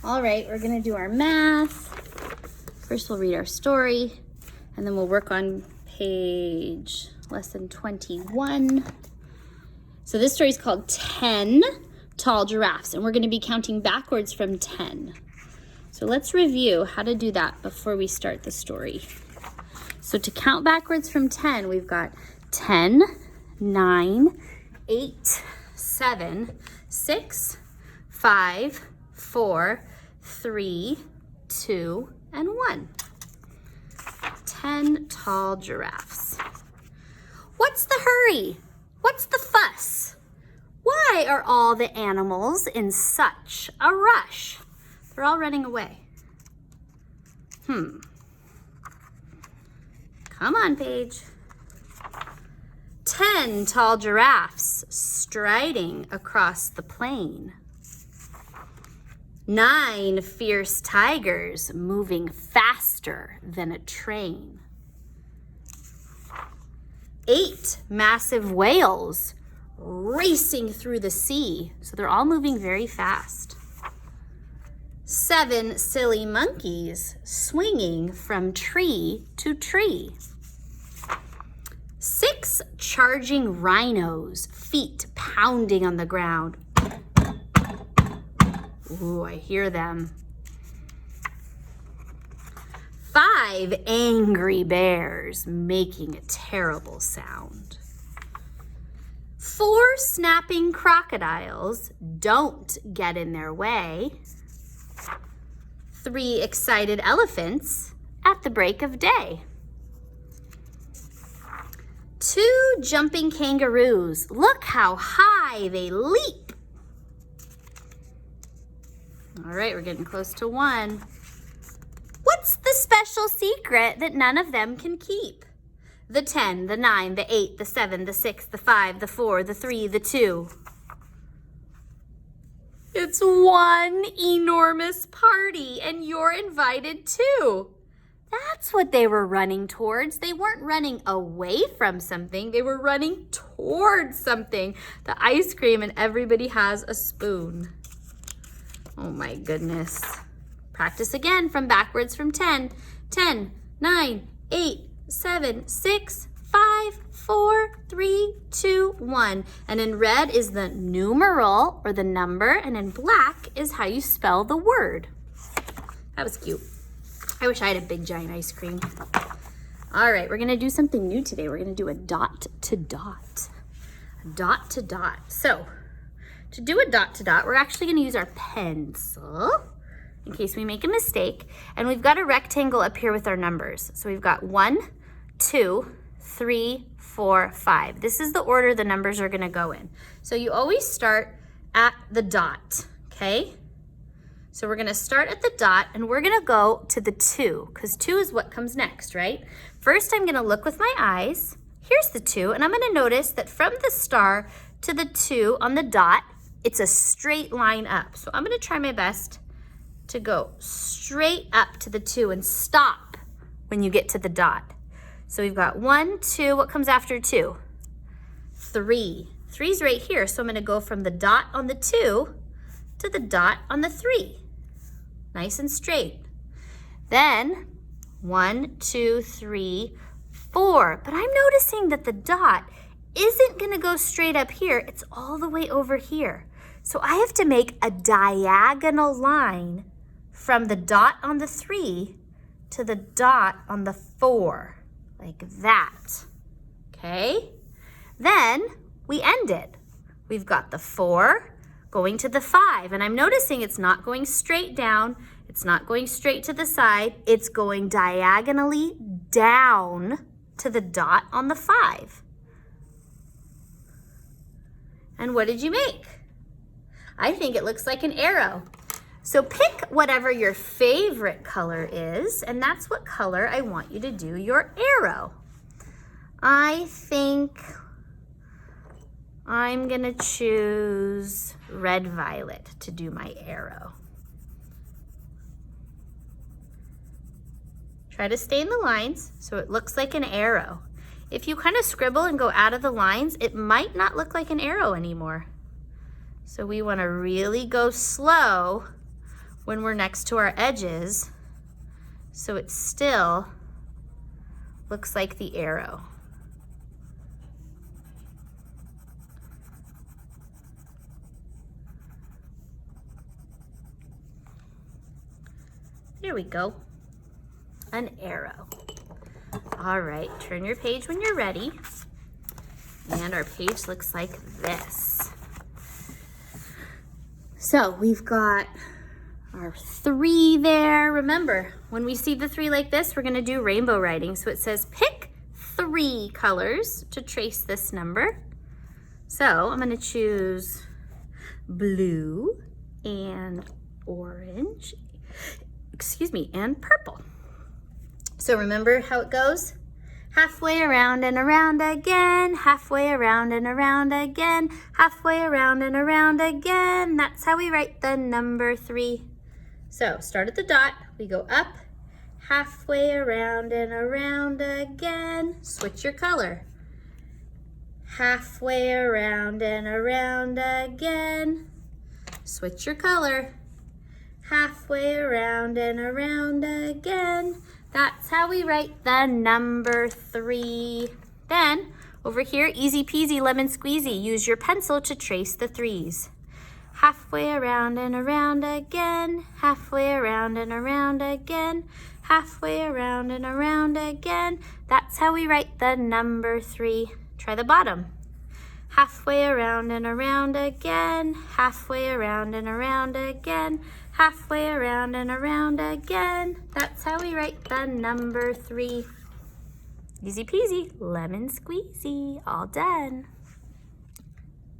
All right, we're gonna do our math. First we'll read our story, and then we'll work on page lesson 21. So this story is called 10 Tall Giraffes, and we're gonna be counting backwards from 10. So let's review how to do that before we start the story. So to count backwards from 10, we've got 10, 9, 8, 7, 6, 5, 4, 3, 2, and 1. 10 tall giraffes. What's the hurry? What's the fuss? Why are all the animals in such a rush? They're all running away. Come on, Paige. 10 tall giraffes striding across the plain. 9 fierce tigers moving faster than a train. 8 massive whales racing through the sea. So they're all moving very fast. 7 silly monkeys swinging from tree to tree. 6 charging rhinos, feet pounding on the ground. Ooh, I hear them. 5 angry bears making a terrible sound. 4 snapping crocodiles don't get in their way. 3 excited elephants at the break of day. 2 jumping kangaroos. Look how high they leap. All right, we're getting close to 1. What's the special secret that none of them can keep? The 10, the 9, the 8, the 7, the 6, the 5, the 4, the 3, the 2. It's one enormous party, and you're invited too. That's what they were running towards. They weren't running away from something. They were running towards something. The ice cream, and everybody has a spoon. Oh my goodness. Practice again from backwards from 10. 10, 9, 8, 7, 6, 5, 4, 3, 2, 1. And in red is the numeral or the number, and in black is how you spell the word. That was cute. I wish I had a big giant ice cream. All right, we're gonna do something new today. We're gonna do a dot to dot. A dot to dot. So to do a dot to dot, we're actually gonna use our pencil in case we make a mistake. And we've got a rectangle up here with our numbers. So we've got 1, 2, 3, 4, 5. This is the order the numbers are gonna go in. So you always start at the dot, okay? So we're gonna start at the dot, and we're gonna go to the 2, because 2 is what comes next, right? First, I'm gonna look with my eyes. Here's the 2, and I'm gonna notice that from the star to the 2 on the dot, it's a straight line up. So I'm gonna try my best to go straight up to the 2 and stop when you get to the dot. So we've got 1, 2, what comes after 2? 3. 3's right here, so I'm gonna go from the dot on the 2 to the dot on the 3. Nice and straight. Then 1, 2, 3, 4. But I'm noticing that the dot isn't gonna go straight up here, it's all the way over here. So I have to make a diagonal line from the dot on the 3 to the dot on the 4, like that, okay? Then we end it. We've got the 4 going to the 5, and I'm noticing it's not going straight down, it's not going straight to the side, it's going diagonally down to the dot on the 5. And what did you make? I think it looks like an arrow. So pick whatever your favorite color is, and that's what color I want you to do your arrow. I think I'm gonna choose red violet to do my arrow. Try to stay in the lines so it looks like an arrow. If you kind of scribble and go out of the lines, it might not look like an arrow anymore. So we want to really go slow when we're next to our edges, so it still looks like the arrow. There we go, an arrow. All right, turn your page when you're ready. And our page looks like this. So we've got our 3 there. Remember, when we see the 3 like this, we're gonna do rainbow writing. So it says pick 3 colors to trace this number. So I'm gonna choose blue and orange, and purple. So remember how it goes? Halfway around and around again, halfway around and around again, halfway around and around again. That's how we write the number 3. So start at the dot, we go up, halfway around and around again. Switch your color. Halfway around and around again. Switch your color. Halfway around and around again. That's how we write the number 3. Then, over here, easy peasy lemon squeezy. Use your pencil to trace the 3s. Halfway around and around again. Halfway around and around again. Halfway around and around again. That's how we write the number 3. Try the bottom. Halfway around and around again. Halfway around and around again. Halfway around and around again. That's how we write the number 3. Easy peasy, lemon squeezy, all done.